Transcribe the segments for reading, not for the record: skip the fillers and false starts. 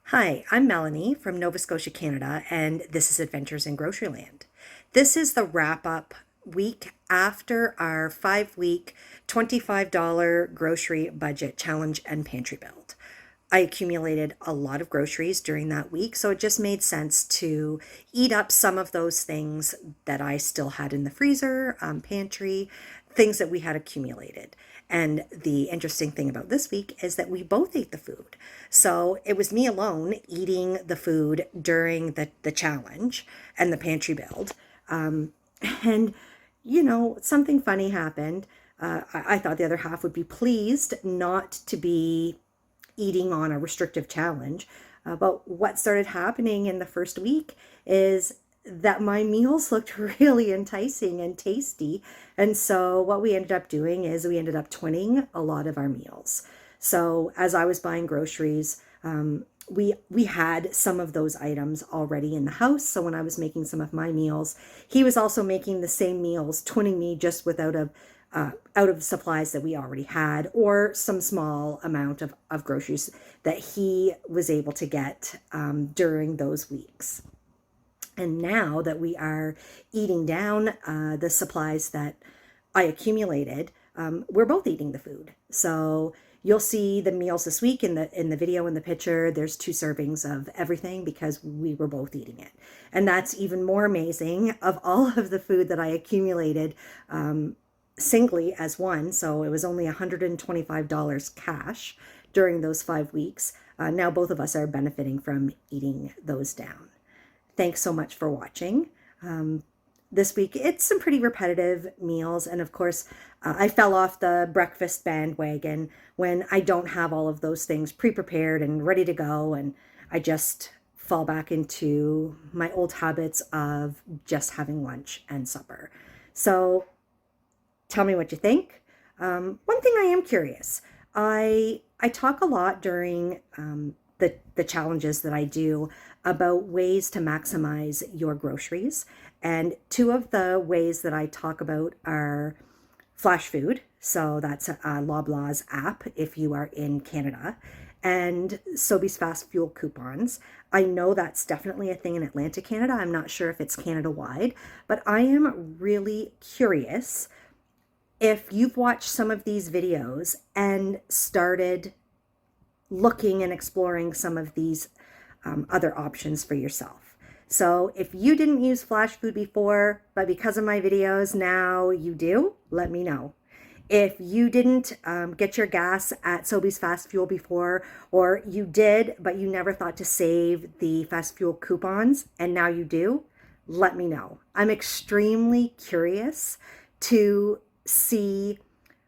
Hi, I'm Melanie from Nova Scotia, Canada, and this is Adventures in Groceryland. This is the wrap up week after our 5 week $25 grocery budget challenge and pantry build. I accumulated a lot of groceries during that week, so it just made sense to eat up some of those things that I still had in the freezer, pantry, things that we had accumulated. And the interesting thing about this week is that we both ate the food. So it was me alone eating the food during the challenge and the pantry build. And, something funny happened. I thought the other half would be pleased not to be eating on a restrictive challenge. But what started happening in the first week is that my meals looked really enticing and tasty. And so what we ended up doing is we ended up twinning a lot of our meals. So as I was buying groceries, we had some of those items already in the house. So when I was making some of my meals, he was also making the same meals, twinning me just without out of supplies that we already had, or some small amount of groceries that he was able to get during those weeks. And now that we are eating down the supplies that I accumulated, we're both eating the food. So you'll see the meals this week in the video in the picture. There's 2 servings of everything because we were both eating it. And that's even more amazing of all of the food that I accumulated singly as one. So it was only $125 cash during those 5 weeks. Now both of us are benefiting from eating those down. Thanks so much for watching. This week, it's some pretty repetitive meals. And of course, I fell off the breakfast bandwagon when I don't have all of those things pre-prepared and ready to go. And I just fall back into my old habits of just having lunch and supper. So tell me what you think. One thing I am curious. I talk a lot during the challenges that I do about ways to maximize your groceries. And 2 of the ways that I talk about are Flash Food. So that's Loblaws app if you are in Canada, and Sobeys Fast Fuel coupons. I know that's definitely a thing in Atlantic Canada. I'm not sure if it's Canada wide, but I am really curious if you've watched some of these videos and started looking and exploring some of these other options for yourself. So if you didn't use Flash Food before, but because of my videos now you do, let me know. If you didn't get your gas at Sobeys Fast Fuel before, or you did, but you never thought to save the fast fuel coupons and now you do, let me know. I'm extremely curious to see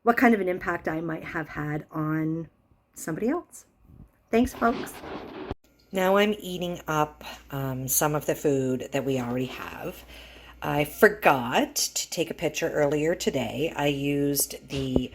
what kind of an impact I might have had on somebody else. Thanks, folks. Now I'm eating up some of the food that we already have. I forgot to take a picture earlier today. I used the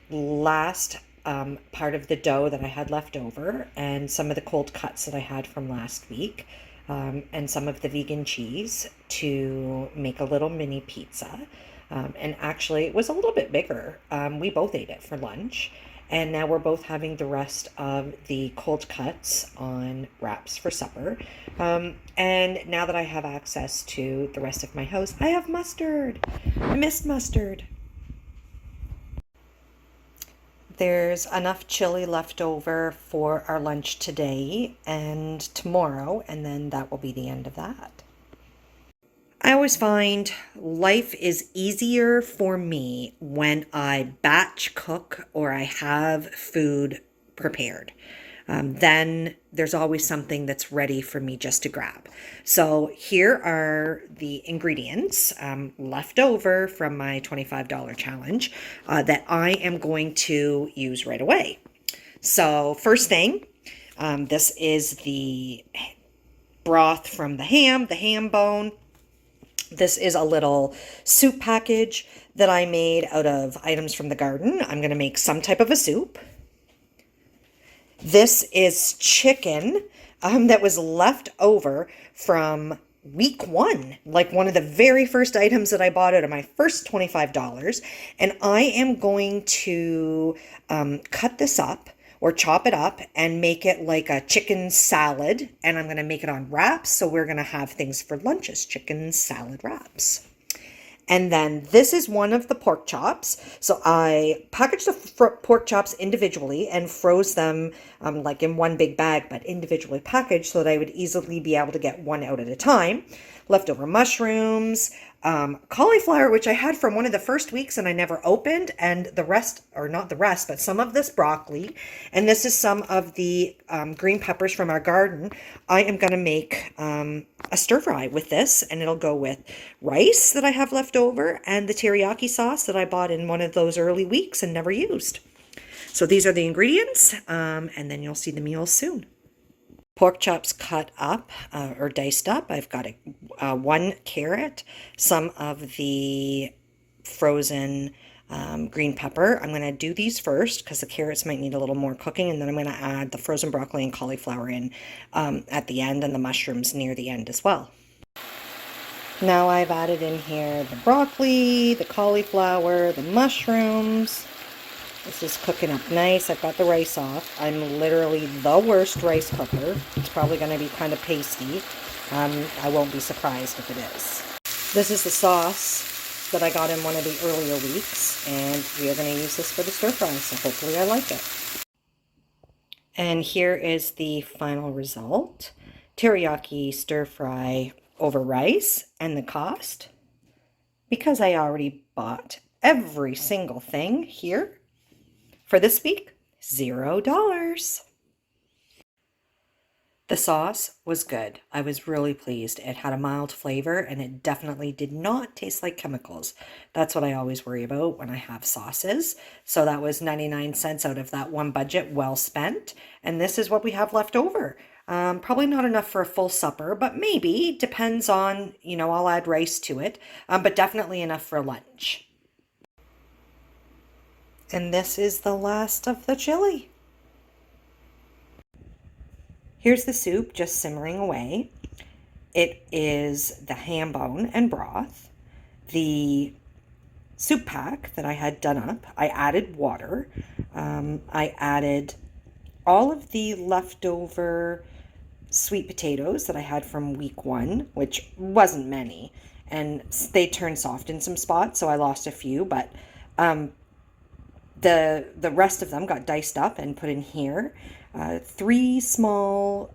last part of the dough that I had left over and some of the cold cuts that I had from last week and some of the vegan cheese to make a little mini pizza. And actually, it was a little bit bigger. We both ate it for lunch. And now we're both having the rest of the cold cuts on wraps for supper. And now that I have access to the rest of my house, I have mustard. I missed mustard. There's enough chili left over for our lunch today and tomorrow, and then that will be the end of that. I always find life is easier for me when I batch cook or I have food prepared. Then there's always something that's ready for me just to grab. So here are the ingredients left over from my $25 challenge that I am going to use right away. So first thing, this is the broth from the ham bone. This is a little soup package that I made out of items from the garden. I'm going to make some type of a soup. This is chicken that was left over from week 1, like one of the very first items that I bought out of my first $25. And I am going to cut this up or chop it up and make it like a chicken salad. And I'm going to make it on wraps. So we're going to have things for lunches, chicken salad wraps. And then this is one of the pork chops. So I packaged the pork chops individually and froze them like in one big bag, but individually packaged so that I would easily be able to get one out at a time. Leftover mushrooms, cauliflower, which I had from one of the first weeks and I never opened, and the rest, or not the rest, but some of this broccoli. And this is some of the green peppers from our garden. I am going to make a stir fry with this, and it'll go with rice that I have left over and the teriyaki sauce that I bought in one of those early weeks and never used. So these are the ingredients, and then you'll see the meal soon. Pork chops cut up or diced up. I've got one carrot, some of the frozen green pepper. I'm going to do these first because the carrots might need a little more cooking, and then I'm going to add the frozen broccoli and cauliflower in at the end, and the mushrooms near the end as well. Now I've added in here the broccoli, the cauliflower, the mushrooms. This is cooking up nice. I've got the rice off. I'm literally the worst rice cooker. It's probably going to be kind of pasty. I won't be surprised if it is. This is the sauce that I got in one of the earlier weeks, and we are going to use this for the stir fry, so hopefully I like it. And here is the final result. Teriyaki stir fry over rice, and the cost, because I already bought every single thing here, for this week, $0. The sauce was good. I was really pleased. It had a mild flavor and it definitely did not taste like chemicals. That's what I always worry about when I have sauces. So that was 99 cents out of that one budget, well spent. And this is what we have left over. Probably not enough for a full supper, but maybe, depends on, I'll add rice to it, but definitely enough for lunch. And this is the last of the chili. Here's the soup just simmering away. It is the ham bone and broth, the soup pack that I had done up. I added water. I added all of the leftover sweet potatoes that I had from week 1, which wasn't many. And they turned soft in some spots, so I lost a few, but the rest of them got diced up and put in here. 3 small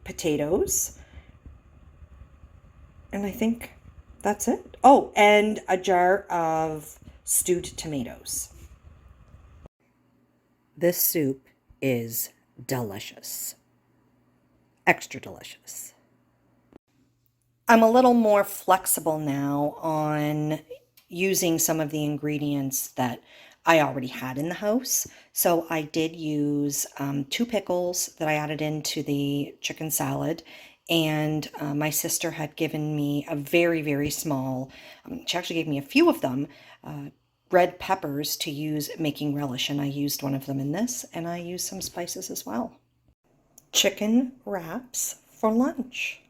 potatoes. And I think that's it. Oh, and a jar of stewed tomatoes. This soup is delicious. Extra delicious. I'm a little more flexible now on using some of the ingredients that I already had in the house. So I did use 2 pickles that I added into the chicken salad. And my sister had given me a very, very small, she actually gave me a few of them, red peppers to use making relish. And I used one of them in this, and I used some spices as well. Chicken wraps for lunch.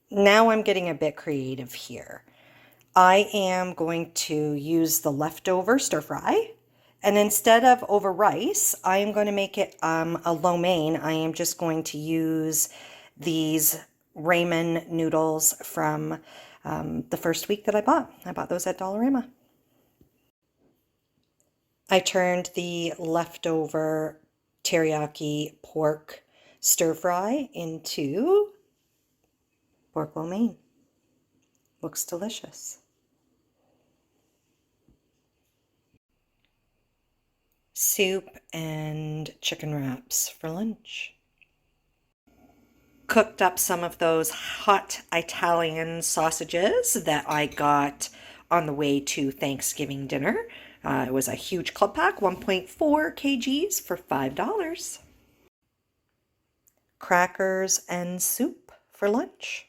Now I'm getting a bit creative here. I am going to use the leftover stir fry, and instead of over rice, I am going to make it a lo mein. I am just going to use these ramen noodles from the first week that I bought. I bought those at Dollarama. I turned the leftover teriyaki pork stir fry into pork lo mein. Looks delicious. Soup and chicken wraps for lunch. Cooked up some of those hot Italian sausages that I got on the way to Thanksgiving dinner. It was a huge club pack, 1.4 kgs for $5. Crackers and soup for lunch.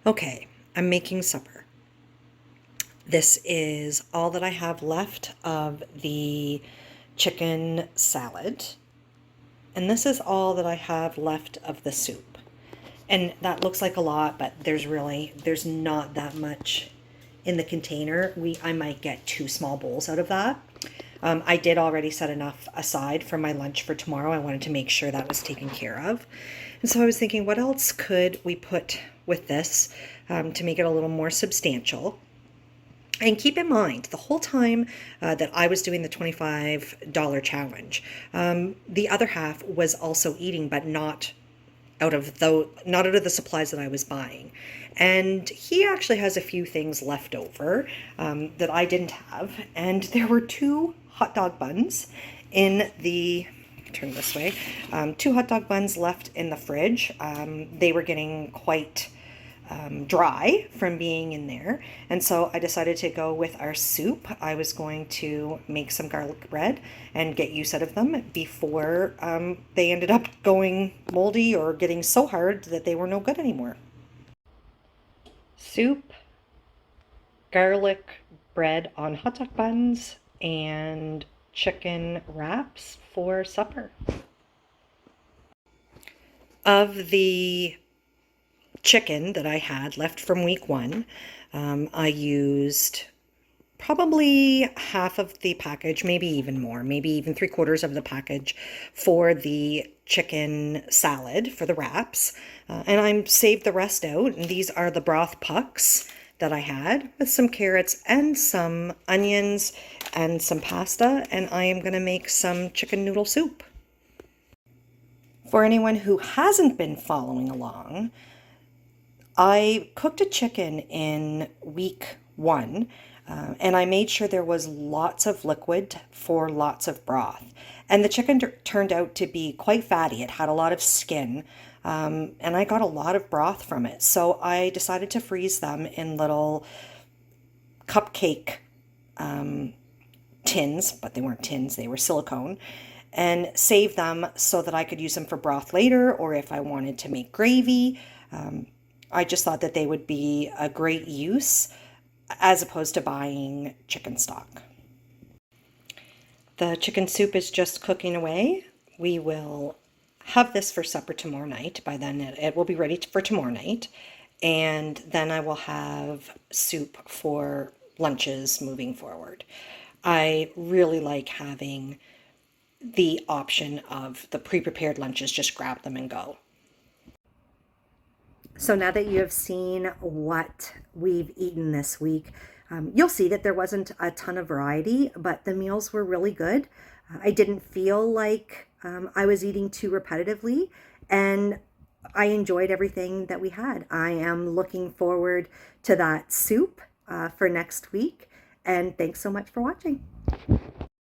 Okay, I'm making supper. This is all that I have left of the chicken salad. And this is all that I have left of the soup. And that looks like a lot, but there's not that much in the container. I might get 2 small bowls out of that. I did already set enough aside for my lunch for tomorrow. I wanted to make sure that was taken care of. And so I was thinking, what else could we put with this to make it a little more substantial? And keep in mind, the whole time that I was doing the $25 challenge, the other half was also eating, but not out of the supplies that I was buying. And he actually has a few things left over that I didn't have. And there were two hot dog buns in the turn this way. Two hot dog buns left in the fridge. They were getting quite dry from being in there. And so I decided to go with our soup. I was going to make some garlic bread and get use out of them before they ended up going moldy or getting so hard that they were no good anymore. Soup, garlic bread on hot dog buns, and chicken wraps for supper. Of the chicken that I had left from week one, I used probably half of the package, maybe even more, maybe even 3/4 of the package for the chicken salad for the wraps. And I saved the rest out. And these are the broth pucks that I had with some carrots and some onions and some pasta. And I am going to make some chicken noodle soup. For anyone who hasn't been following along, I cooked a chicken in week one, and I made sure there was lots of liquid for lots of broth. And the chicken turned out to be quite fatty. It had a lot of skin, and I got a lot of broth from it. So I decided to freeze them in little cupcake tins, but they weren't tins, they were silicone, and save them so that I could use them for broth later, or if I wanted to make gravy. I just thought that they would be a great use as opposed to buying chicken stock. The chicken soup is just cooking away. We will have this for supper tomorrow night. By then it will be ready for tomorrow night. And then I will have soup for lunches moving forward. I really like having the option of the pre-prepared lunches, just grab them and go. So now that you have seen what we've eaten this week, you'll see that there wasn't a ton of variety, but the meals were really good. I didn't feel like I was eating too repetitively, and I enjoyed everything that we had. I am looking forward to that soup for next week, and thanks so much for watching.